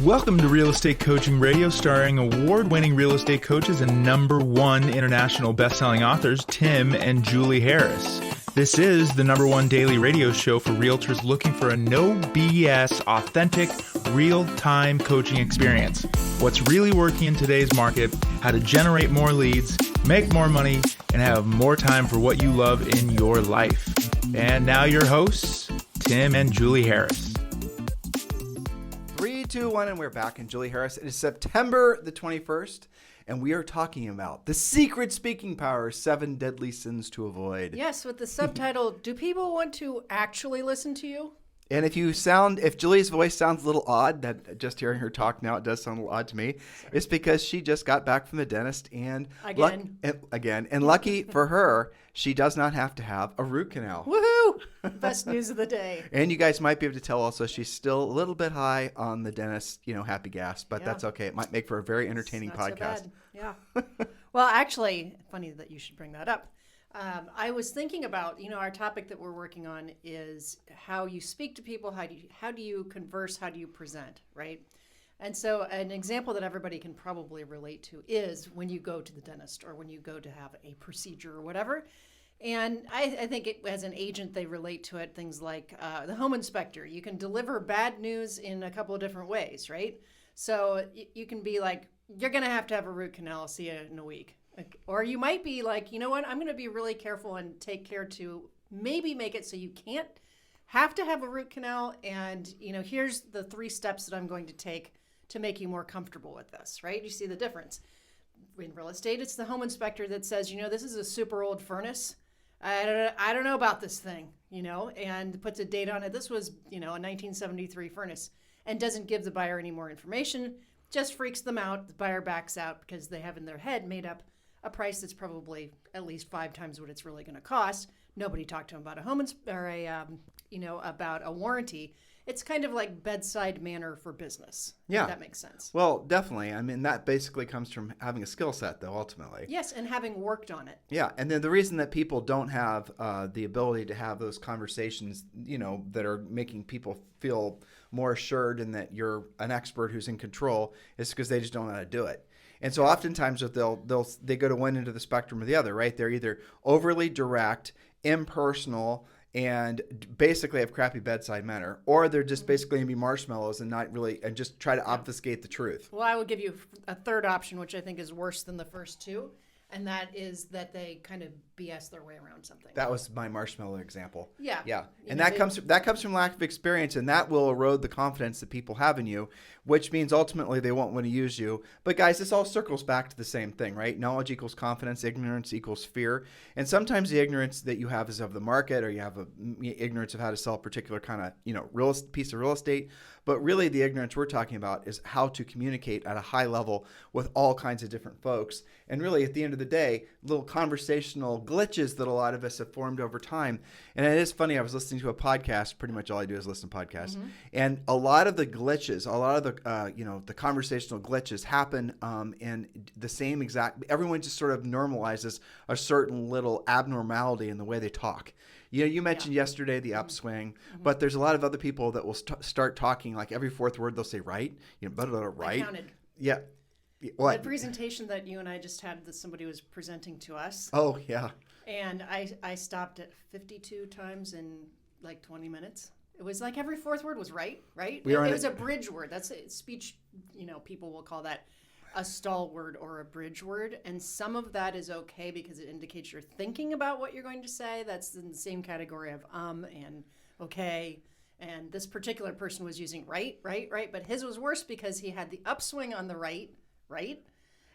Welcome to Real Estate Coaching Radio, starring award-winning real estate coaches and #1 international best-selling authors, Tim and Julie Harris. This is the #1 daily radio show for realtors looking for a no BS, authentic, real-time coaching experience. What's really working in today's market, how to generate more leads, make more money, and have more time for what you love in your life. And now your hosts, Tim and Julie Harris. 3, 2, 1, and we're back. And Julie Harris. It is September the 21st, and we are talking about the secret speaking power, 7 deadly sins to avoid. Yes, with the subtitle, do people want to actually listen to you? And if Julie's voice sounds a little odd, that just hearing her talk now, it does sound a little odd to me. Sorry. It's because she just got back from the dentist and and lucky for her, she does not have to have a root canal. Woohoo! Best news of the day. And you guys might be able to tell also she's still a little bit high on the dentist, happy gas, but that's okay. It might make for a very entertaining podcast. So bad. Yeah. Well, actually, funny that you should bring that up. I was thinking about, our topic that we're working on is how you speak to people, how do you converse, how do you present, right? And so an example that everybody can probably relate to is when you go to the dentist or when you go to have a procedure or whatever. And I think as an agent, they relate to it, things like the home inspector. You can deliver bad news in a couple of different ways, right? So you can be like, you're going to have a root canal. I'll see you in a week. Or you might be like, you know what, I'm going to be really careful and take care to maybe make it so you can't have to have a root canal. And, here's the 3 steps that I'm going to take to make you more comfortable with this, right? You see the difference. In real estate, it's the home inspector that says, this is a super old furnace. I don't know about this thing, and puts a date on it. This was, a 1973 furnace, and doesn't give the buyer any more information, just freaks them out. The buyer backs out because they have in their head made up a price that's probably at least 5 times what it's really going to cost. Nobody talked to him about about a warranty. It's kind of like bedside manner for business. Yeah. If that makes sense. Well, definitely. I mean, that basically comes from having a skill set, though, ultimately. Yes, and having worked on it. Yeah, and then the reason that people don't have the ability to have those conversations, that are making people feel more assured and that you're an expert who's in control is because they just don't know how to do it. And so oftentimes they go to one end of the spectrum or the other, right? They're either overly direct, impersonal, and basically have crappy bedside manner, or they're just basically going to be marshmallows and not really, and just try to obfuscate the truth. Well, I will give you a third option, which I think is worse than the first 2. And that is that they kind of BS their way around something. That was my marshmallow example. Yeah. Yeah. And that comes from lack of experience, and that will erode the confidence that people have in you, which means ultimately they won't want to use you. But guys, this all circles back to the same thing, right? Knowledge equals confidence, ignorance equals fear. And sometimes the ignorance that you have is of the market, or you have ignorance of how to sell a particular kind of piece of real estate. But really the ignorance we're talking about is how to communicate at a high level with all kinds of different folks. And really at the end of the day, little conversational glitches that a lot of us have formed over time. And it is funny, I was listening to a podcast. Pretty much all I do is listen to podcasts. Mm-hmm. And a lot of the glitches, a lot of the conversational glitches happen in the same exact, everyone just sort of normalizes a certain little abnormality in the way they talk. You mentioned yesterday the upswing, but there's a lot of other people that will start talking like every 4th word they'll say right, blah, blah, blah, right. I counted. Yeah. What? The presentation that you and I just had that somebody was presenting to us. Oh, yeah. And I stopped it 52 times in like 20 minutes. It was like every 4th word was right? It was a bridge word. That's a speech, people will call that a stall word or a bridge word. And some of that is okay because it indicates you're thinking about what you're going to say. That's in the same category of and okay. And this particular person was using right. But his was worse because he had the upswing on the right.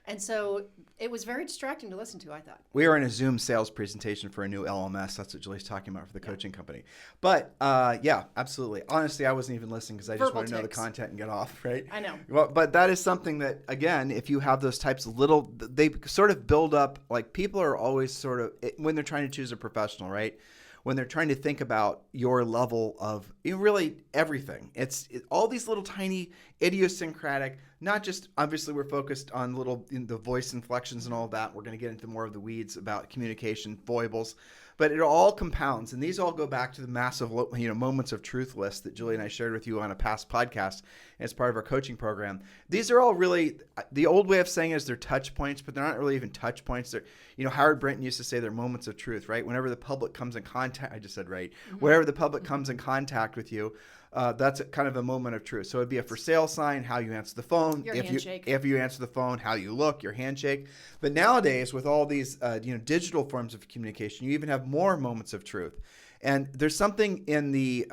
And so it was very distracting to listen to, I thought. We are in a Zoom sales presentation for a new LMS. That's what Julie's talking about for the coaching company. But yeah, absolutely. Honestly, I wasn't even listening because I just want to know the content and get off, right? I know. Well, but that is something that, again, if you have those types of they sort of build up, like people are always sort of, when they're trying to choose a professional, right? When they're trying to think about your level of really everything. It's all these little tiny idiosyncratic, not just, obviously we're focused on the voice inflections and all of that. We're going to get into more of the weeds about communication foibles. But it all compounds, and these all go back to the massive, moments of truth list that Julie and I shared with you on a past podcast as part of our coaching program. These are all really, the old way of saying is they're touch points, but they're not really even touch points. They're, Howard Brinton used to say they're moments of truth, right? Whenever the public comes in contact, I just said right. Whenever the public comes in contact with you, that's kind of a moment of truth. So it'd be a for sale sign, how you answer the phone, your handshake. if you answer the phone, how you look, your handshake. But nowadays, with all these digital forms of communication, you even have more moments of truth. And there's something in the,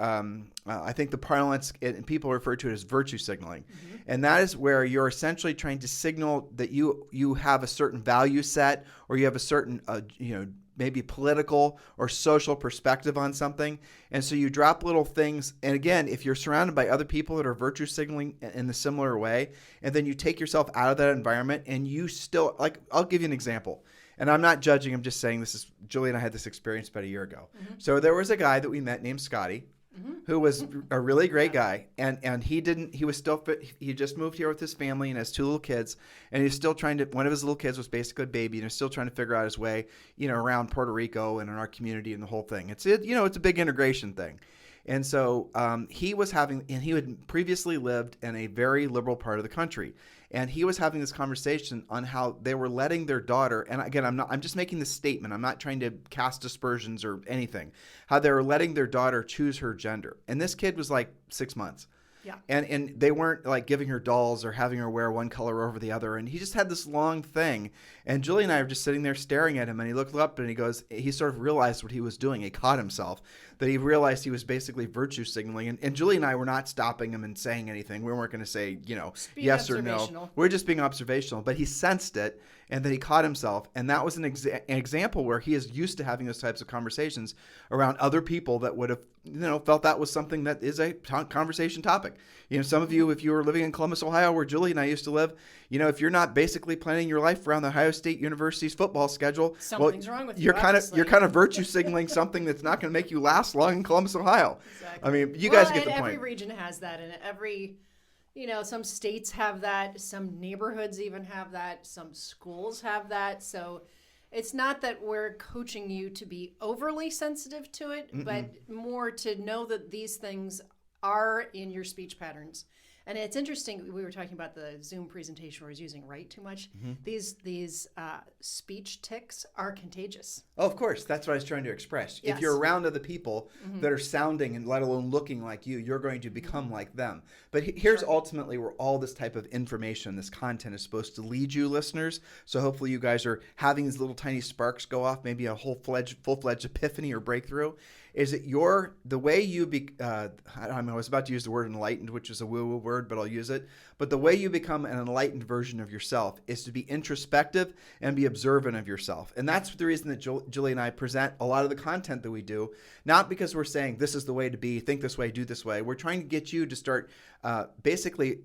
I think the parlance, and people refer to it as virtue signaling. And that is where you're essentially trying to signal that you have a certain value set, or you have a certain, maybe political or social perspective on something. And so you drop little things. And again, if you're surrounded by other people that are virtue signaling in a similar way, and then you take yourself out of that environment and you still, like, I'll give you an example. And I'm not judging, I'm just saying Julie and I had this experience about a year ago. So there was a guy that we met named Scotty, who was a really great guy. And he just moved here with his family and has 2 little kids. And he's still one of his little kids was basically a baby, and he's still trying to figure out his way, around Puerto Rico and in our community and the whole thing. It's a big integration thing. And so he had previously lived in a very liberal part of the country. And he was having this conversation on how they were letting their daughter, and again, I'm just making this statement. I'm not trying to cast aspersions or anything. How they were letting their daughter choose her gender. And this kid was like 6 months. Yeah. And they weren't like giving her dolls or having her wear one color over the other. And he just had this long thing. And Julie and I were just sitting there staring at him. And he looked up and he sort of realized what he was doing. He caught himself. That he realized he was basically virtue signaling. And Julie and I were not stopping him and saying anything. We weren't going to say, yes or no. We're just being observational. But he sensed it. And then he caught himself. And that was an example where he is used to having those types of conversations around other people that would have, felt that was something that is a conversation topic. Some of you, if you were living in Columbus, Ohio, where Julie and I used to live, if you're not basically planning your life around the Ohio State University's football schedule, something's wrong with you. You're kind of virtue signaling something that's not going to make you last long in Columbus, Ohio. Exactly. I mean, you guys get the point. Every region has that, and every, some states have that, some neighborhoods even have that, some schools have that. So it's not that we're coaching you to be overly sensitive to it, but more to know that these things are in your speech patterns. And it's interesting, we were talking about the Zoom presentation where I was using right too much. These speech tics are contagious. Oh, of course. That's what I was trying to express. Yes. If you're around other people that are sounding and let alone looking like you're going to become like them. But here's ultimately where all this type of information, this content is supposed to lead you, listeners. So hopefully you guys are having these little tiny sparks go off, maybe a full-fledged epiphany or breakthrough. Is it the way you I was about to use the word enlightened, which is a woo-woo word, but I'll use it. But the way you become an enlightened version of yourself is to be introspective and be observant of yourself. And that's the reason that Julie and I present a lot of the content that we do, not because we're saying this is the way to be, think this way, do this way. We're trying to get you to start basically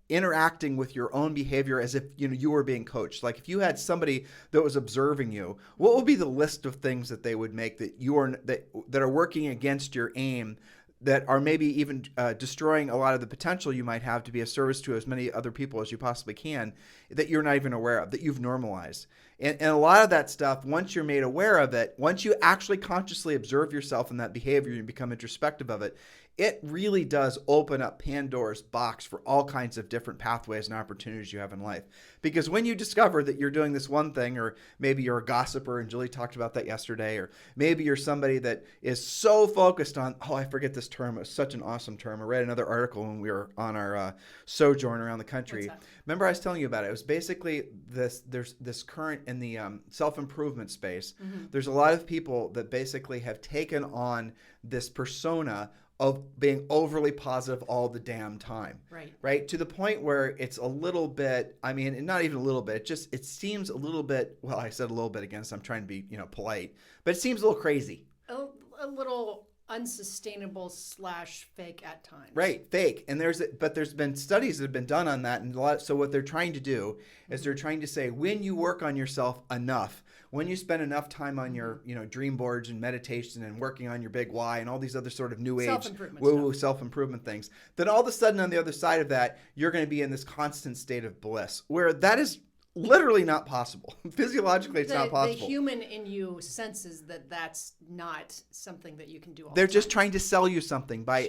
interacting with your own behavior as if you were being coached. Like if you had somebody that was observing you, what would be the list of things that they would make that are working against your aim, that are maybe even destroying a lot of the potential you might have to be a service to as many other people as you possibly can, that you're not even aware of, that you've normalized. And a lot of that stuff, once you're made aware of it, once you actually consciously observe yourself in that behavior and become introspective of it, it really does open up Pandora's box for all kinds of different pathways and opportunities you have in life. Because when you discover that you're doing this one thing, or maybe you're a gossiper, and Julie talked about that yesterday, or maybe you're somebody that is so focused on, I forget this term, it was such an awesome term. I read another article when we were on our sojourn around the country. Remember I was telling you about it. It was basically there's this current in the self-improvement space. There's a lot of people that basically have taken on this persona of being overly positive all the damn time. Right? To the point where it's a little bit, not even a little bit, it seems a little bit, well, I said a little bit again, so I'm trying to be, polite, but it seems a little crazy. A little unsustainable / fake at times. Right, fake. And there's been studies that have been done on that, and so what they're trying to do is they're trying to say, when you work on yourself enough, when you spend enough time on your dream boards and meditation and working on your big why and all these other sort of new age self-improvement things, then all of a sudden on the other side of that, you're going to be in this constant state of bliss, where that is literally not possible. Physiologically, it's not possible. The human in you senses that that's not something that you can do all They're the just time. trying to sell you something by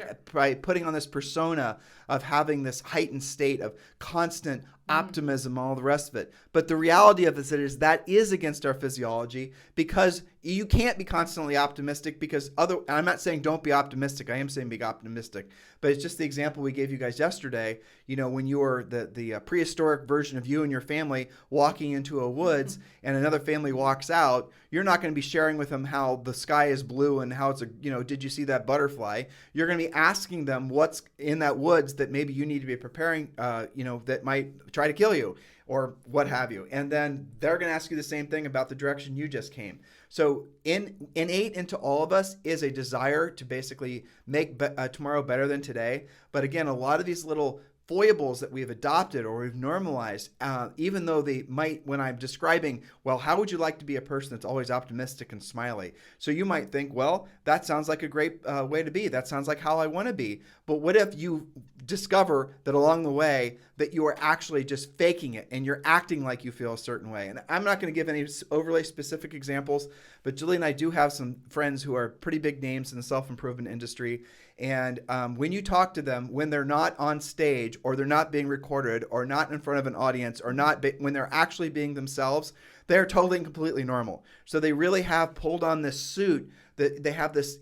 putting on this persona of having this heightened state of constant optimism, all the rest of it. But the reality of it is that is against our physiology, because you can't be constantly optimistic, because I'm not saying don't be optimistic. I am saying be optimistic. But it's just the example we gave you guys yesterday, when you were the prehistoric version of you and your family walking into a woods and another family walks out, you're not going to be sharing with them how the sky is blue and how it's did you see that butterfly? You're going to be asking them what's in that woods that maybe you need to be preparing, that might try to kill you or what have you. And then they're going to ask you the same thing about the direction you just came. So innate into all of us is a desire to basically make tomorrow better than today. But again, a lot of these little foibles that we've adopted or we've normalized, even though they might, when I'm describing, well, how would you like to be a person that's always optimistic and smiley? So you might think, well, that sounds like a great way to be. That sounds like how I want to be. But what if you discover that along the way that you are actually just faking it and you're acting like you feel a certain way? And I'm not going to give any overly specific examples, but Julie and I do have some friends who are pretty big names in the self-improvement industry. And when you talk to them, when they're not on stage or they're not being recorded or not in front of an audience or when they're actually being themselves, they're totally and completely normal. So they really have pulled on this suit that they have this,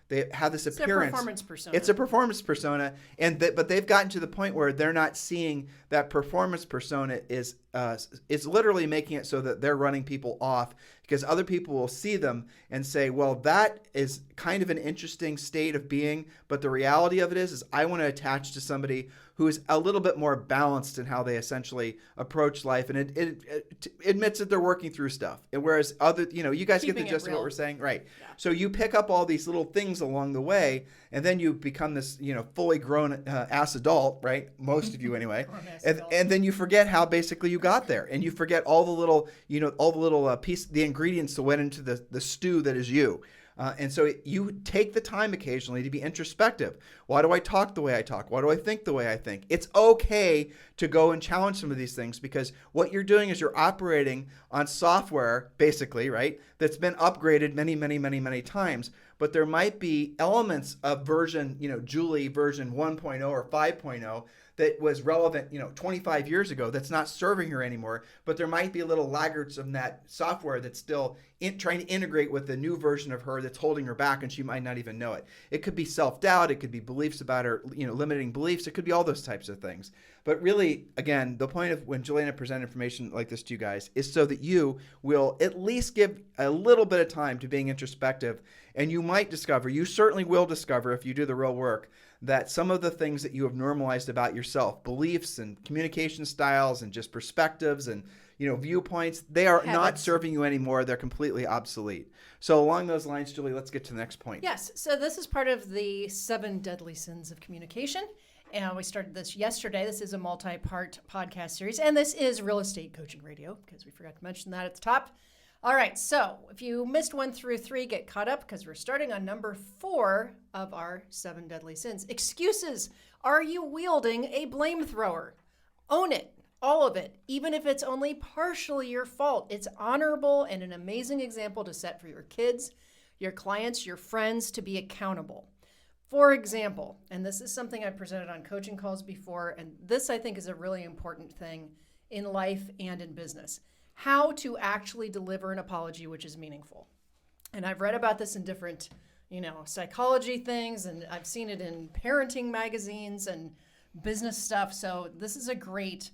they have this appearance. It's a performance persona. It's a performance persona, but they've gotten to the point where they're not seeing that performance persona is literally making it so that they're running people off, because other people will see them and say, well, that is kind of an interesting state of being, but the reality of it is I want to attach to somebody who is a little bit more balanced in how they essentially approach life, and it admits that they're working through stuff. And whereas you guys get the gist of what we're saying, right? Yeah. So you pick up all these little things along the way, and then you become this, fully grown ass adult, right? Most of you anyway, and then you forget how basically you got there, and you forget all the little, the ingredients that went into the stew that is you. And so you take the time occasionally to be introspective. Why do I talk the way I talk? Why do I think the way I think? It's okay to go and challenge some of these things, because what you're doing is you're operating on software, basically, right, that's been upgraded many, many, many, many times. But there might be elements of version, Julie version 1.0 or 5.0 that was relevant, 25 years ago that's not serving her anymore. But there might be little laggards of that software that's still trying to integrate with the new version of her that's holding her back, and she might not even know it. It could be self-doubt. It could be beliefs about her, limiting beliefs. It could be all those types of things. But really, again, the point of when Juliana presents information like this to you guys is so that you will at least give a little bit of time to being introspective. And you might discover, you certainly will discover if you do the real work, that some of the things that you have normalized about yourself, beliefs and communication styles and just perspectives and viewpoints, they are not serving you anymore. They're completely obsolete. So along those lines, Julie, let's get to the next point. Yes. So this is part of the 7 deadly sins of communication. And we started this yesterday. This is a multi-part podcast series. And this is Real Estate Coaching Radio, because we forgot to mention that at the top. All right. So if you missed 1 through 3, get caught up, because we're starting on number 4 of our 7 deadly sins. Excuses. Are you wielding a blame thrower? Own it. All of it, even if it's only partially your fault. It's honorable and an amazing example to set for your kids, your clients, your friends, to be accountable. For example, and this is something I presented on coaching calls before, and this I think is a really important thing in life and in business, how to actually deliver an apology which is meaningful. And I've read about this in different, psychology things, and I've seen it in parenting magazines and business stuff. So this is a great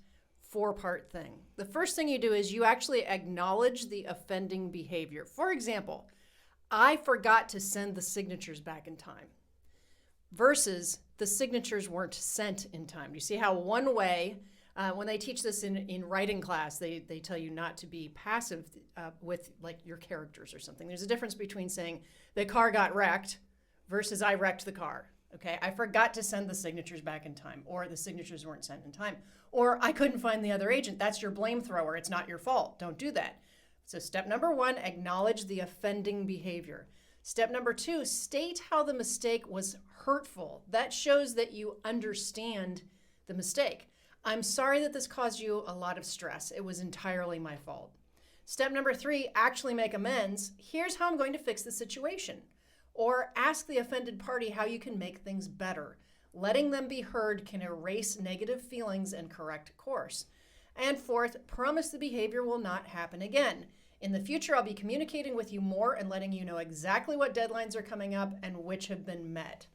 4-part thing. The first thing you do is you actually acknowledge the offending behavior. For example, I forgot to send the signatures back in time, versus the signatures weren't sent in time. You see how one way, when they teach this in writing class, they tell you not to be passive with like your characters or something. There's a difference between saying the car got wrecked versus I wrecked the car. Okay, I forgot to send the signatures back in time, or the signatures weren't sent in time, or I couldn't find the other agent. That's your blame thrower. It's not your fault. Don't do that. So step number 1, acknowledge the offending behavior. Step number 2, state how the mistake was hurtful. That shows that you understand the mistake. I'm sorry that this caused you a lot of stress. It was entirely my fault. Step number 3, actually make amends. Here's how I'm going to fix the situation. Or ask the offended party how you can make things better. Letting them be heard can erase negative feelings and correct course. And 4th, promise the behavior will not happen again. In the future, I'll be communicating with you more and letting you know exactly what deadlines are coming up and which have been met.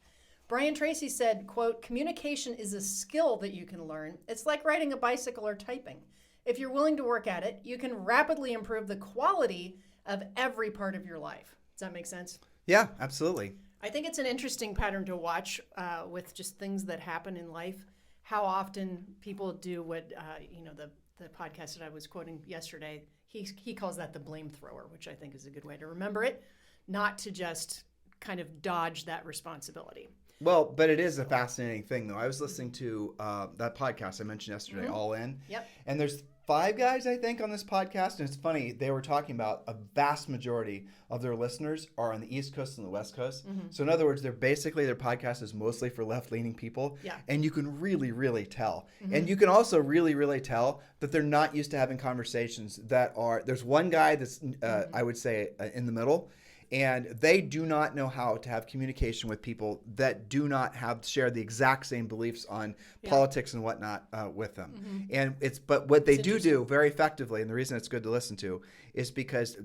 Brian Tracy said, quote, communication is a skill that you can learn. It's like riding a bicycle or typing. If you're willing to work at it, you can rapidly improve the quality of every part of your life. Does that make sense? Yeah, absolutely. I think it's an interesting pattern to watch with just things that happen in life. How often people do what, the podcast that I was quoting yesterday, he calls that the blame thrower, which I think is a good way to remember it, not to just kind of dodge that responsibility. Well, but it is a fascinating thing, though. I was listening to that podcast I mentioned yesterday, All In. Yep. And there's 5 guys, I think, on this podcast. And it's funny, they were talking about a vast majority of their listeners are on the East Coast and the West Coast. Mm-hmm. So in other words, their podcast is mostly for left-leaning people. Yeah. And you can really, really tell. Mm-hmm. And you can also really, really tell that they're not used to having conversations that are, there's one guy that's, I would say, in the middle. And they do not know how to have communication with people that do not share the exact same beliefs on politics and whatnot with them. Mm-hmm. And but what they do very effectively, and the reason it's good to listen to, is because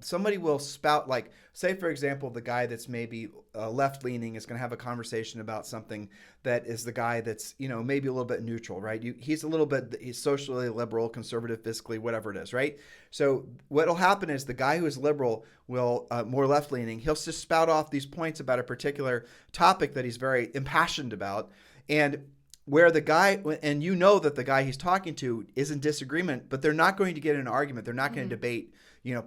somebody will spout, like, say, for example, the guy that's maybe left-leaning is going to have a conversation about something that is the guy that's, maybe a little bit neutral, right? He's socially liberal, conservative, fiscally, whatever it is, right? So what will happen is the guy who is liberal will, more left-leaning, he'll just spout off these points about a particular topic that he's very impassioned about, and where the guy, and that the guy he's talking to is in disagreement, but they're not going to get in an argument. They're not going to debate,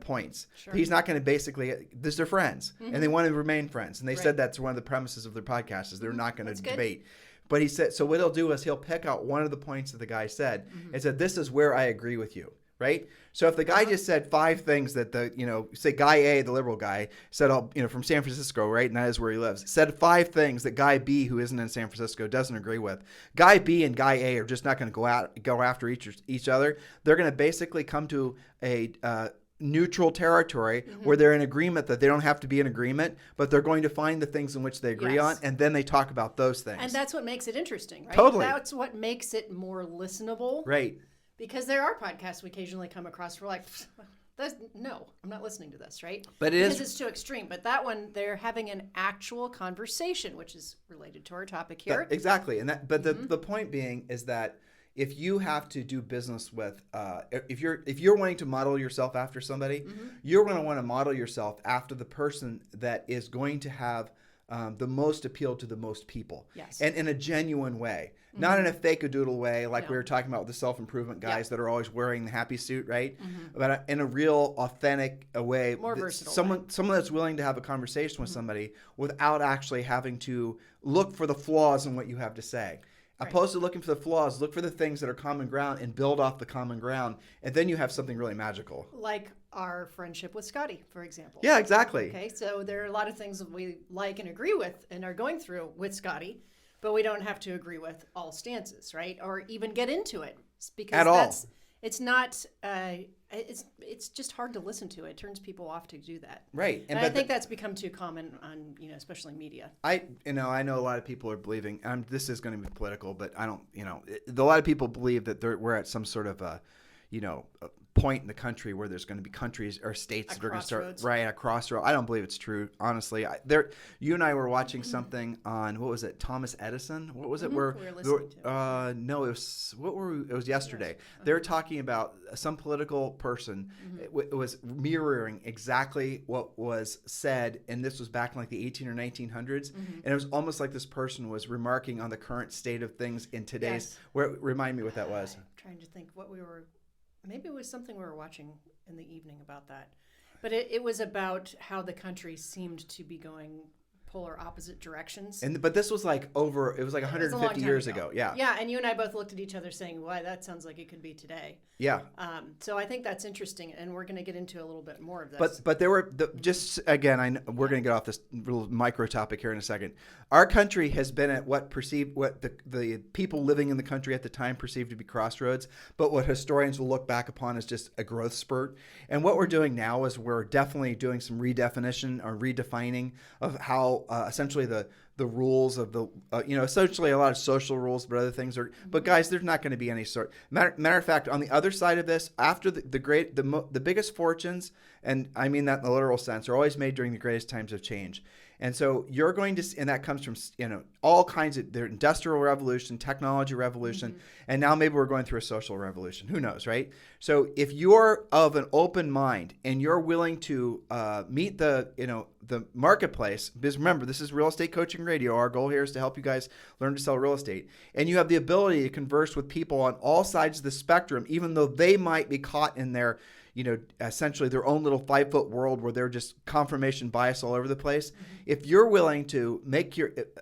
points. Sure. He's not going to they're friends, and they want to remain friends. And they said that's one of the premises of their podcast is they're not going to debate. But he said, so what he'll do is he'll pick out one of the points that the guy said and said, this is where I agree with you. Right? So if the guy just said 5 things that say guy A, the liberal guy, said, from San Francisco, right? And that is where he lives, said 5 things that guy B, who isn't in San Francisco, doesn't agree with. Guy B and guy A are just not going to go after each other. They're going to basically come to a neutral territory where they're in agreement that they don't have to be in agreement, but they're going to find the things in which they agree on, and then they talk about those things. And that's what makes it interesting, right? Totally. That's what makes it more listenable. Right. Because there are podcasts we occasionally come across where we're like, no, I'm not listening to this, right? But because it's too extreme. But that one, they're having an actual conversation, which is related to our topic here. Exactly. But the point being is that if you have to do business with, if you're wanting to model yourself after somebody, you're going to want to model yourself after the person that is going to have the most appeal to the most people. Yes. And in a genuine way. Not in a fake-a-doodle way like we were talking about with the self-improvement guys that are always wearing the happy suit, right? But in a real, authentic way. More versatile. Someone that's willing to have a conversation with somebody without actually having to look for the flaws in what you have to say. Right. Opposed to looking for the flaws, look for the things that are common ground and build off the common ground. And then you have something really magical. Like our friendship with Scotty, for example. Yeah, exactly. Okay, so there are a lot of things that we like and agree with and are going through with Scotty, but we don't have to agree with all stances, right? Or even get into it. Because it's not, it's just hard to listen to. It turns people off to do that. Right. And I think that's become too common on, especially media. I know a lot of people are believing, and this is going to be political, but I don't, a lot of people believe that we're at some sort of a point in the country where there's going to be countries or states that are going to start at a crossroad. I don't believe it's true, honestly. You and I were watching something on, what was it, Thomas Edison? What was it? We were listening to. No, it was it was yesterday. They were talking about some political person. It was mirroring exactly what was said, and this was back in like the 18 or 1900s, and it was almost like this person was remarking on the current state of things in today's. Remind me what that was. I'm trying to think what we were. Maybe it was something we were watching in the evening about that. But it was about how the country seemed to be going polar opposite directions. But this was like it was like It was a 150 long time years ago. Yeah. Yeah, and you and I both looked at each other saying, "Why, that sounds like it could be today." Yeah. So I think that's interesting, and we're going to get into a little bit more of this. But there were just again, we're going to get off this little micro topic here in a second. Our country has been at what the people living in the country at the time perceived to be crossroads, but what historians will look back upon as just a growth spurt. And what we're doing now is we're definitely doing some redefinition or redefining of how essentially the rules of the essentially a lot of social rules, but other things are. But guys, there's not going to be any sort. Matter of fact, on the other side of this, after the biggest fortunes, and I mean that in the literal sense, are always made during the greatest times of change. And so you're going to, and that comes from all kinds of the industrial revolution, technology revolution, and now maybe we're going through a social revolution. Who knows, right? So if you're of an open mind and you're willing to meet the marketplace, because remember, this is Real Estate Coaching Radio. Our goal here is to help you guys learn to sell real estate, and you have the ability to converse with people on all sides of the spectrum, even though they might be caught in their essentially their own little 5-foot world where they're just confirmation bias all over the place. If you're willing to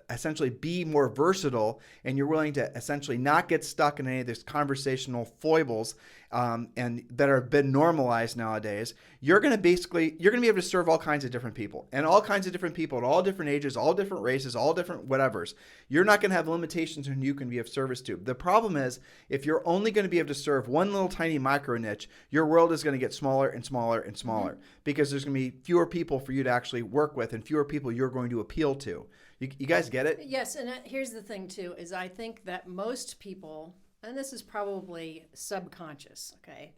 essentially be more versatile, and you're willing to essentially not get stuck in any of these conversational foibles and that have been normalized nowadays, you're going to be able to serve all kinds of different people at all different ages, all different races, all different whatevers. You're not going to have limitations on who you can be of service to. The problem is, if you're only going to be able to serve one little tiny micro niche, your world is going to get smaller and smaller and smaller because there's going to be fewer people for you to actually work with and fewer people you're going to appeal to. You guys get it? Yes, and here's the thing too, is I think that most people, and this is probably subconscious, okay?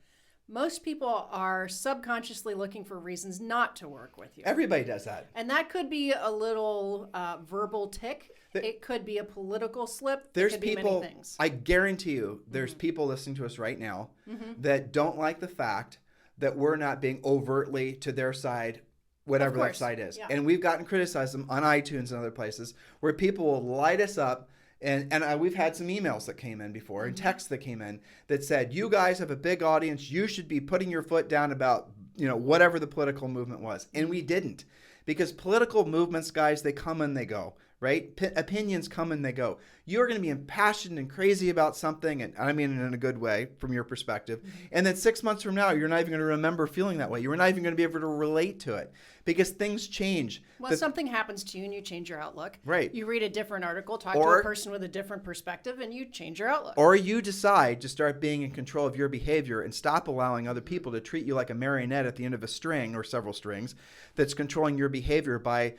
Most people are subconsciously looking for reasons not to work with you. Everybody does that. And that could be a little verbal tick. It could be a political slip. There's it could people, be many things. I guarantee you, there's people listening to us right now that don't like the fact that we're not being overtly to their side, whatever that side is. Yeah. And we've gotten criticism on iTunes and other places where people will light us up. And we've had some emails that came in before and texts that came in that said, you guys have a big audience. You should be putting your foot down about, whatever the political movement was. And we didn't, because political movements, guys, they come and they go, right? Opinions come and they go. You're going to be impassioned and crazy about something, and I mean in a good way from your perspective. And then 6 months from now, you're not even going to remember feeling that way. You're not even going to be able to relate to it because things change. Well, something happens to you and you change your outlook. Right. You read a different article, talk to a person with a different perspective, and you change your outlook. Or you decide to start being in control of your behavior and stop allowing other people to treat you like a marionette at the end of a string or several strings that's controlling your behavior by,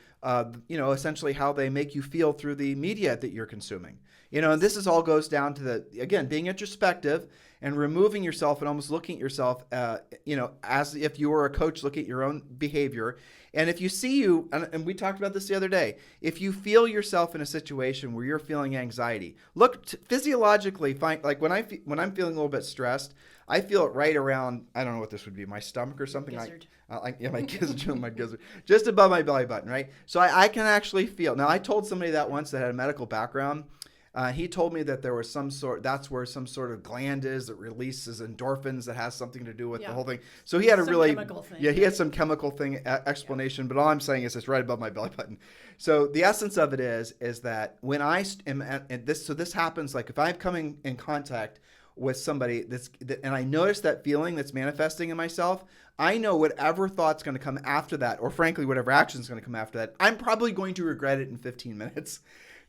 essentially how they make you feel through the media that you're consuming. And this all goes down to again, being introspective and removing yourself and almost looking at yourself, as if you were a coach, look at your own behavior. And if you see and we talked about this the other day, if you feel yourself in a situation where you're feeling anxiety, look physiologically, like when I'm feeling a little bit stressed, I feel it right around, I don't know what this would be, my stomach or something. Gizzard. My gizzard, just above my belly button, right? So I can actually feel. Now, I told somebody that once that had a medical background. He told me that there was that's where some sort of gland is that releases endorphins that has something to do with the whole thing. So he had he had some chemical thing explanation, but all I'm saying is it's right above my belly button. So the essence of it is that when I am, and this happens, like if I'm coming in contact with somebody and I notice that feeling that's manifesting in myself, I know whatever thought's going to come after that, or frankly, whatever action's going to come after that, I'm probably going to regret it in 15 minutes.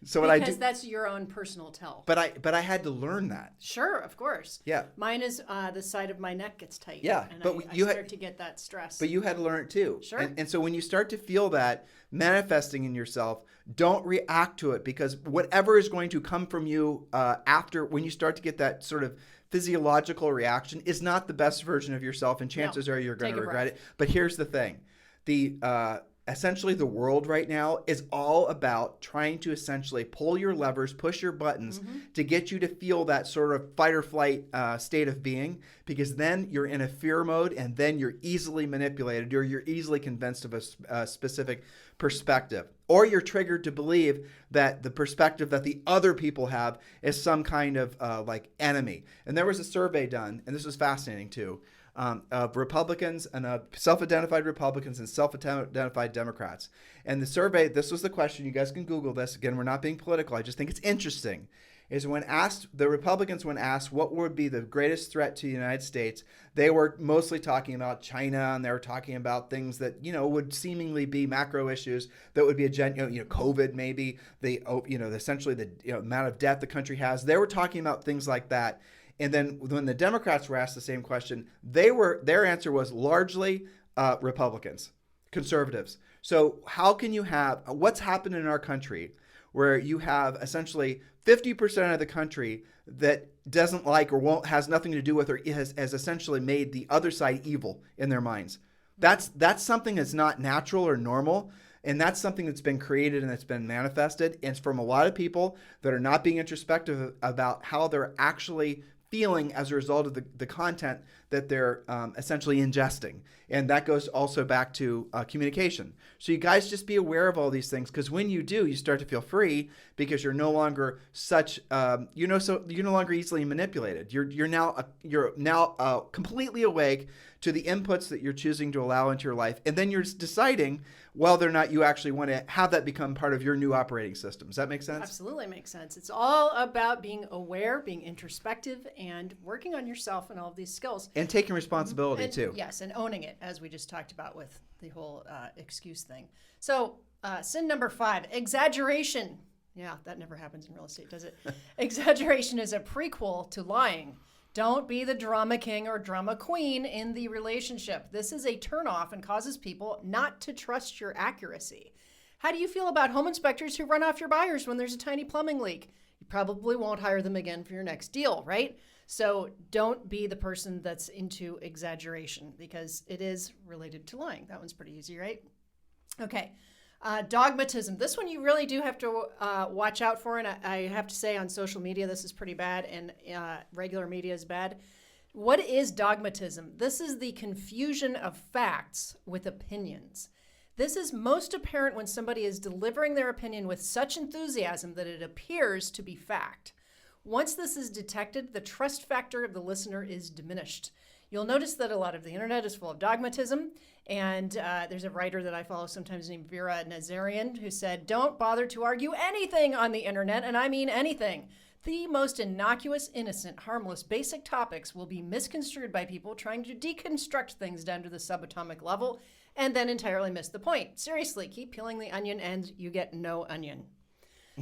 So because that's your own personal tell. But I had to learn that. Sure, of course. Yeah. Mine is the side of my neck gets tight. Yeah, and but I start to get that stress. But you had to learn it too. Sure. And so when you start to feel that manifesting in yourself, don't react to it, because whatever is going to come from you after, when you start to get that sort of physiological reaction, is not the best version of yourself, and chances are you're going to regret it. But here's the thing. Essentially, the world right now is all about trying to essentially pull your levers, push your buttons to get you to feel that sort of fight or flight state of being, because then you're in a fear mode, and then you're easily manipulated, or you're easily convinced of a specific perspective, or you're triggered to believe that the perspective that the other people have is some kind of like enemy. And there was a survey done, and this was fascinating too. of Republicans and self-identified Republicans and self-identified Democrats. And the survey, this was the question. You guys can Google this. Again, we're not being political. I just think it's interesting. Is when asked, the Republicans, when asked what would be the greatest threat to the United States, they were mostly talking about China, and they were talking about things that, would seemingly be macro issues that would be COVID, maybe essentially the amount of debt the country has. They were talking about things like that. And then when the Democrats were asked the same question, their answer was largely Republicans, conservatives. So how can you have what's happened in our country where you have essentially 50% of the country that doesn't like or has nothing to do with or has essentially made the other side evil in their minds? That's something that's not natural or normal. And that's something that's been created and that's been manifested. And it's from a lot of people that are not being introspective about how they're actually feeling as a result of the content that they're essentially ingesting. And that goes also back to communication. So you guys just be aware of all these things, because when you do, you start to feel free because you're no longer you're no longer easily manipulated. You're now completely awake to the inputs that you're choosing to allow into your life. And then you're deciding whether or not you actually want to have that become part of your new operating system. Does that make sense? Absolutely makes sense. It's all about being aware, being introspective, and working on yourself and all of these skills. And taking responsibility too. Yes, and owning it, as we just talked about with the whole excuse thing. So sin number 5, exaggeration. Yeah, that never happens in real estate, does it? Exaggeration is a prequel to lying. Don't be the drama king or drama queen in the relationship. This is a turnoff and causes people not to trust your accuracy. How do you feel about home inspectors who run off your buyers when there's a tiny plumbing leak? You probably won't hire them again for your next deal, right? So don't be the person that's into exaggeration, because it is related to lying. That one's pretty easy, right? Okay. Dogmatism. This one you really do have to watch out for, and I have to say on social media this is pretty bad, and regular media is bad. What is dogmatism? This is the confusion of facts with opinions. This is most apparent when somebody is delivering their opinion with such enthusiasm that it appears to be fact. Once this is detected, the trust factor of the listener is diminished. You'll notice that a lot of the internet is full of dogmatism, and there's a writer that I follow sometimes named Vera Nazarian who said, "Don't bother to argue anything on the internet, and I mean anything. The most innocuous, innocent, harmless, basic topics will be misconstrued by people trying to deconstruct things down to the subatomic level and then entirely miss the point. Seriously, keep peeling the onion and you get no onion."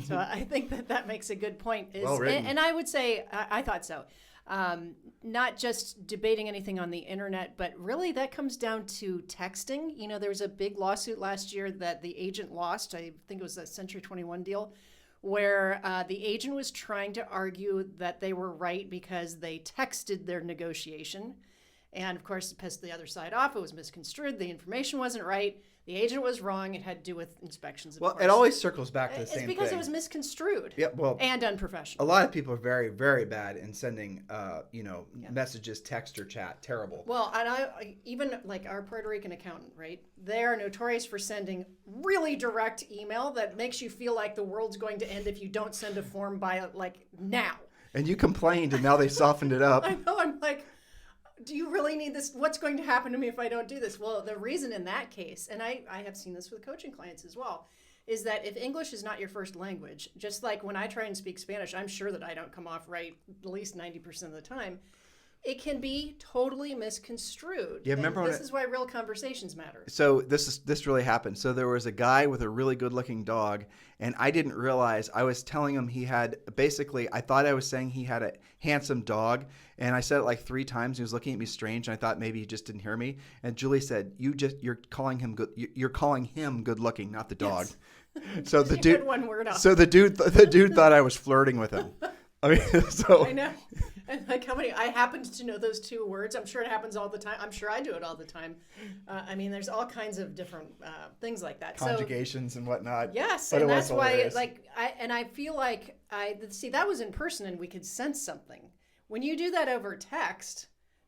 So I think that makes a good point. Well written. And I would say, I thought so. Not just debating anything on the internet, but really that comes down to texting. There was a big lawsuit last year that the agent lost. I think it was a Century 21 deal, where the agent was trying to argue that they were right because they texted their negotiation. And of course, it pissed the other side off. It was misconstrued. The information wasn't right. The agent was wrong. It had to do with inspections. Of course. It always circles back to the same thing. It's because it was misconstrued. Yeah, and unprofessional. A lot of people are very, very bad in sending, messages, text or chat. Terrible. Well, and I even like our Puerto Rican accountant, right? They are notorious for sending really direct email that makes you feel like the world's going to end if you don't send a form by now. And you complained, and now they softened it up. I know. I'm like, do you really need this? What's going to happen to me if I don't do this? Well, the reason in that case, and I have seen this with coaching clients as well, is that if English is not your first language, just like when I try and speak Spanish, I'm sure that I don't come off right at least 90% of the time. It can be totally misconstrued. Yeah, remember this is why real conversations matter. So this really happened. So there was a guy with a really good-looking dog, and I didn't realize. I was telling him he had I thought I was saying he had a handsome dog, and I said it like 3 times. He was looking at me strange, and I thought maybe he just didn't hear me. And Julie said, "You're calling him good. You're calling him good-looking, not the dog." Yes. So the dude. One word off. So the dude thought I was flirting with him. I mean, so I know. And like how many, I happened to know those 2 words. I'm sure it happens all the time. I'm sure I do it all the time. I mean, there's all kinds of different things like that. Conjugations and whatnot. Yes, but and that's hilarious. why, I feel like that was in person and we could sense something. When you do that over text,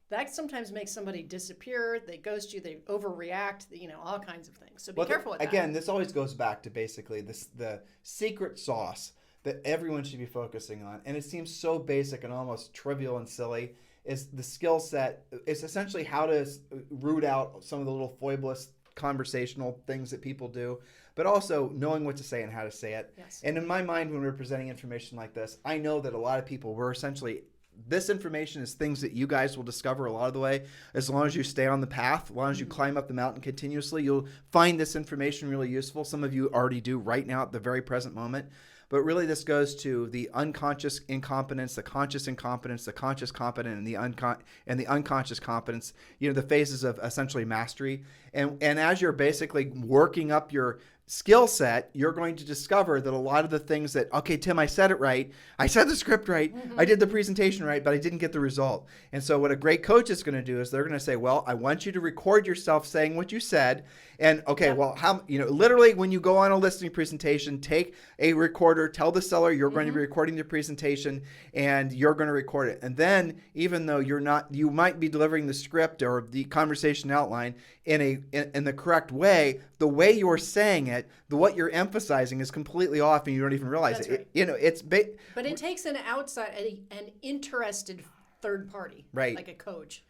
that sometimes makes somebody disappear. They ghost you. They overreact. All kinds of things. So be careful with that. Again, this always goes back to basically the secret sauce that everyone should be focusing on. And it seems so basic and almost trivial and silly. is the skill set. It's essentially how to root out some of the little foiblest conversational things that people do, but also knowing what to say and how to say it. Yes. And in my mind, when we're presenting information like this, I know that a lot of people were essentially, this information is things that you guys will discover a lot of the way. As long as you stay on the path, as long as you climb up the mountain continuously, you'll find this information really useful. Some of you already do right now at the very present moment. But really, this goes to the unconscious incompetence, the conscious incompetence, the conscious competent, and the unconscious competence. You know, the phases of essentially mastery. And as you're basically working up your skill set, you're going to discover that a lot of the things that, okay, Tim, I said it right. I said the script right. I did the presentation right, but I didn't get the result. And so what a great coach is going to do is they're going to say, well, I want you to record yourself saying what you said. And okay, well, how, literally when you go on a listing presentation, take a recorder, tell the seller you're going to be recording the presentation and you're going to record it. And then even though you might be delivering the script or the conversation outline in the correct way, the way you're saying it, what you're emphasizing is completely off and you don't even realize That's it. Right. But it takes an interested third party, right, like a coach,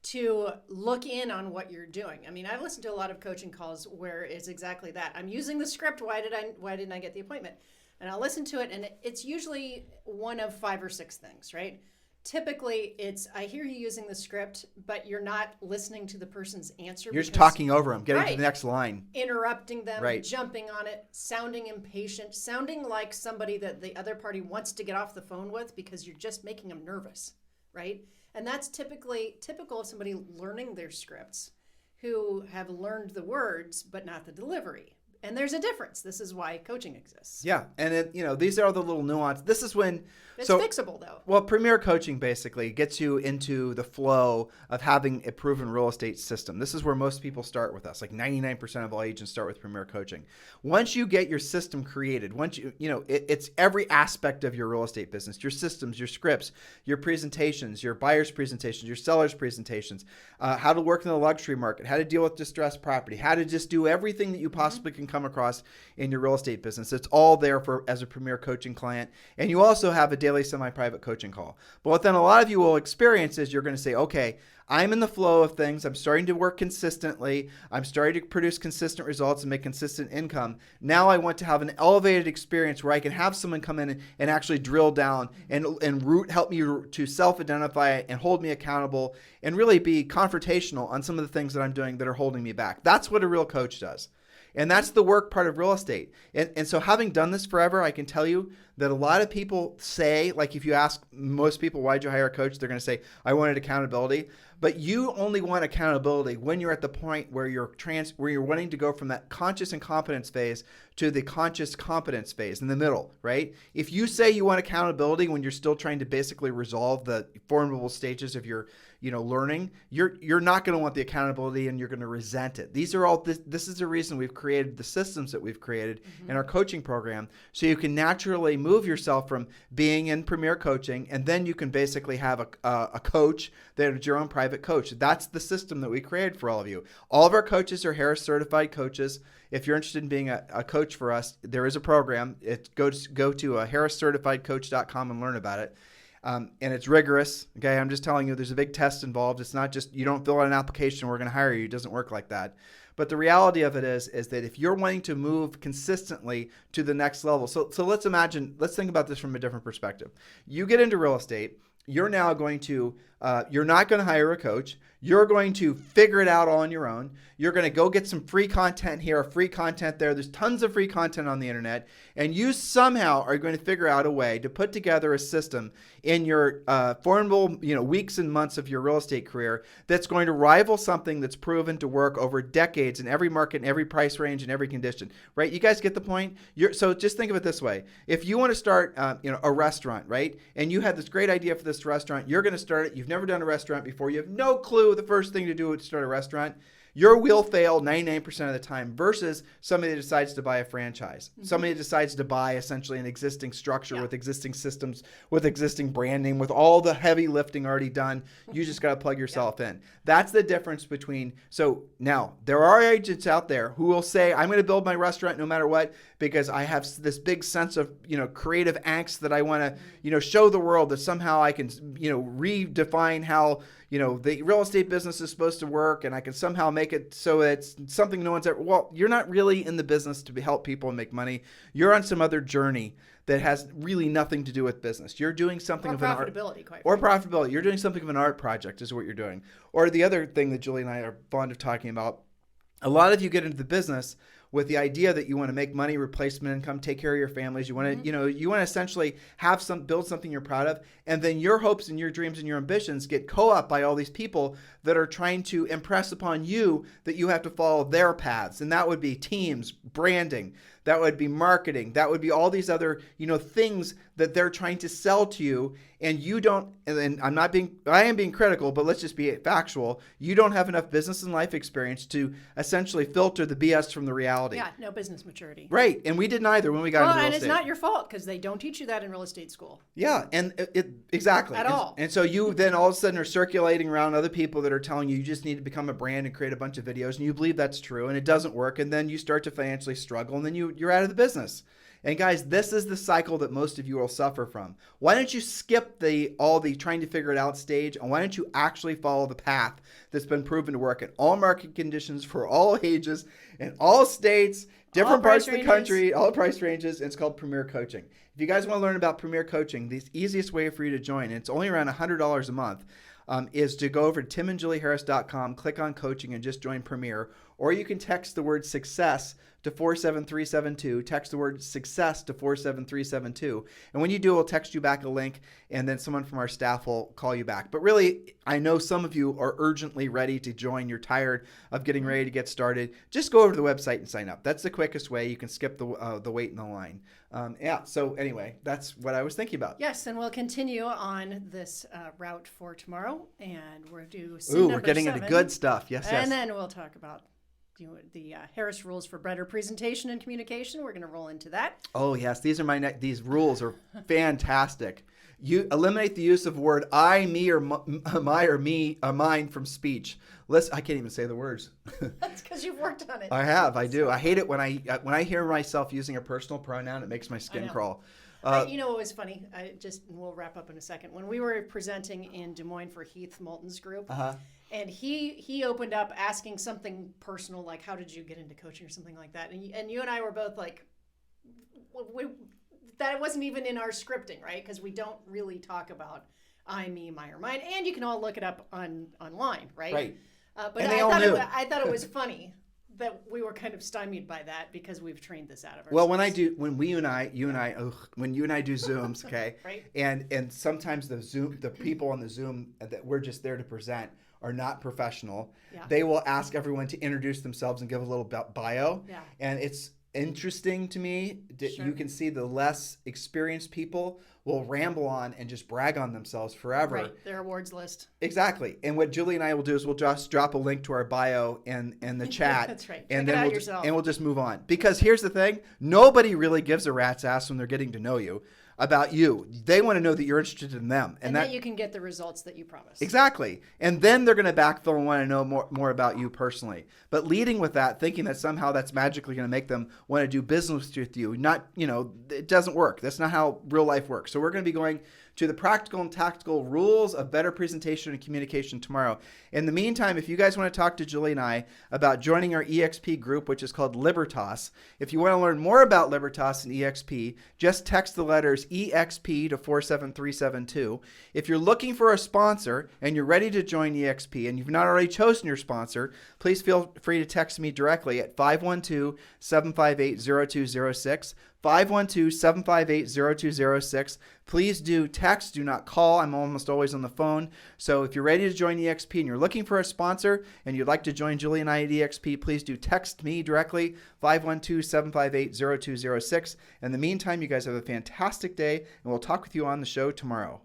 to look in on what you're doing. I mean, I've listened to a lot of coaching calls where it's exactly that. I'm using the script. Why didn't I get the appointment? And I'll listen to it, and it's usually one of 5 or 6 things, right? Typically, it's, I hear you using the script, but you're not listening to the person's answer. You're just talking over them, getting to the next line. Interrupting them, jumping on it, sounding impatient, sounding like somebody that the other party wants to get off the phone with because you're just making them nervous, right? And that's typical of somebody learning their scripts who have learned the words but not the delivery. And there's a difference. This is why coaching exists. Yeah, and these are the little nuances. This is when it's fixable, though. Well, Premier Coaching basically gets you into the flow of having a proven real estate system. This is where most people start with us. Like 99% of all agents start with Premier Coaching. Once you get your system created, it's every aspect of your real estate business: your systems, your scripts, your presentations, your buyer's presentations, your seller's presentations, how to work in the luxury market, how to deal with distressed property, how to just do everything that you possibly can come across in your real estate business. It's all there as a Premier Coaching client. And you also have a daily semi-private coaching call. But what then a lot of you will experience is you're going to say, okay, I'm in the flow of things. I'm starting to work consistently. I'm starting to produce consistent results and make consistent income. Now I want to have an elevated experience where I can have someone come in and actually drill down and help me to self-identify and hold me accountable and really be confrontational on some of the things that I'm doing that are holding me back. That's what a real coach does. And that's the work part of real estate. And so having done this forever, I can tell you that a lot of people say, like if you ask most people, why'd you hire a coach? They're going to say, I wanted accountability. But you only want accountability when you're at the point where you're wanting to go from that conscious incompetence phase to the conscious competence phase in the middle, right? If you say you want accountability when you're still trying to basically resolve the formidable stages of your learning, you're not going to want the accountability and you're going to resent it. These are all this is the reason we've created the systems that we've created in our coaching program, so you can naturally move yourself from being in Premier Coaching, and then you can basically have a coach that is your own private coach. That's the system that we created for all of you. All of our coaches are Harris certified coaches. If you're interested in being a coach for us, there is a program. Go to harriscertifiedcoach.com and learn about it. And it's rigorous. Okay, I'm just telling you, there's a big test involved. It's not just you don't fill out an application, we're going to hire you. It doesn't work like that. But the reality of it is that if you're wanting to move consistently to the next level, so let's think about this from a different perspective. You get into real estate. You're now going to, you're not going to hire a coach. You're going to figure it out all on your own. You're going to go get some free content here, free content there. There's tons of free content on the internet. And you somehow are going to figure out a way to put together a system in your formidable, weeks and months of your real estate career that's going to rival something that's proven to work over decades in every market, in every price range, in every condition, right? You guys get the point? So just think of it this way. If you want to start, a restaurant, right? And you had this great idea for this restaurant, you're going to start it. You've never done a restaurant before. You have no clue the first thing to do to start a restaurant. Your will fail 99% of the time versus somebody that decides to buy a franchise. Somebody that decides to buy essentially an existing structure with existing systems, with existing branding, with all the heavy lifting already done. You just got to plug yourself in. That's the difference between, so now there are agents out there who will say, I'm going to build my restaurant no matter what, because I have this big sense of, creative angst that I want to, show the world that somehow I can, redefine how, the real estate business is supposed to work, and I can somehow make it so it's something no one's ever, well, you're not really in the business to help people and make money. You're on some other journey that has really nothing to do with business. You're doing something of an art. Or profitability. You're doing something of an art project is what you're doing. Or the other thing that Julie and I are fond of talking about, a lot of you get into the business with the idea that you want to make money, replacement income, take care of your families. You want to, you want to essentially build something you're proud of. And then your hopes and your dreams and your ambitions get co-opted by all these people that are trying to impress upon you that you have to follow their paths. And that would be teams, branding, that would be marketing, that would be all these other, things that they're trying to sell to you. And you don't, and I am being critical, but let's just be factual. You don't have enough business and life experience to essentially filter the BS from the reality. Yeah, no business maturity. Right. And we didn't either when we got into real estate. And it's not your fault because they don't teach you that in real estate school. Yeah. And exactly. At all. And so you then all of a sudden are circulating around other people that are telling you just need to become a brand and create a bunch of videos. And you believe that's true and it doesn't work. And then you start to financially struggle and then you're out of the business. And guys, this is the cycle that most of you will suffer from. Why don't you skip all the trying to figure it out stage, and why don't you actually follow the path that's been proven to work in all market conditions for all ages, in all states, different parts of the country, all price ranges, and it's called Premier Coaching. If you guys want to learn about Premier Coaching, the easiest way for you to join, and it's only around $100 a month, is to go over to timandjulieharris.com, click on coaching, and just join Premier. Or you can text the word success to 47372. Text the word success to 47372. And when you do, we'll text you back a link, and then someone from our staff will call you back. But really, I know some of you are urgently ready to join. You're tired of getting ready to get started. Just go over to the website and sign up. That's the quickest way. You can skip the wait in the line. So anyway, that's what I was thinking about. Yes, and we'll continue on this route for tomorrow, and we're due we're getting 7. Into good stuff. Yes. And then we'll talk about the Harris rules for better presentation and communication. We're going to roll into that. Oh yes, these are these rules are fantastic. You eliminate the use of word I, me, or my, or me, or mine from speech. I can't even say the words. That's because you've worked on it. I have. I do. I hate it when I hear myself using a personal pronoun. It makes my skin crawl. What was funny? We'll wrap up in a second. When we were presenting in Des Moines for Heath Moulton's group, and he opened up asking something personal, like how did you get into coaching or something like that, and you and I were both like, that wasn't even in our scripting, right? Because we don't really talk about I, me, my, or mine, and you can all look it up online, right? Right. But I thought it was funny that we were kind of stymied by that because we've trained this out of ourselves. Well, when you and I do Zooms, okay, right? And sometimes the people on the Zoom that we're just there to present are not professional. Yeah. They will ask everyone to introduce themselves and give a little bio. Yeah. And it's interesting to me that you can see the less experienced people will ramble on and just brag on themselves forever. Right, their awards list. Exactly. And what Julie and I will do is we'll just drop a link to our bio in the chat. That's right. And Check then yourself. we'll just move on. Because here's the thing, nobody really gives a rat's ass when they're getting to know you about you. They want to know that you're interested in them. And that you can get the results that you promised. Exactly. And then they're going to backfill and want to know more about you personally. But leading with that, thinking that somehow that's magically going to make them want to do business with you, it doesn't work. That's not how real life works. So we're going to be going to the practical and tactical rules of better presentation and communication tomorrow. In the meantime, if you guys want to talk to Julie and I about joining our EXP group, which is called Libertas, if you want to learn more about Libertas and EXP, just text the letters EXP to 47372. If you're looking for a sponsor and you're ready to join EXP and you've not already chosen your sponsor, please feel free to text me directly at 512-758-0206. 512-758-0206. Please do text, do not call. I'm almost always on the phone. So if you're ready to join EXP and you're looking for a sponsor and you'd like to join Julie and I at EXP, please do text me directly, 512-758-0206. In the meantime, you guys have a fantastic day, and we'll talk with you on the show tomorrow.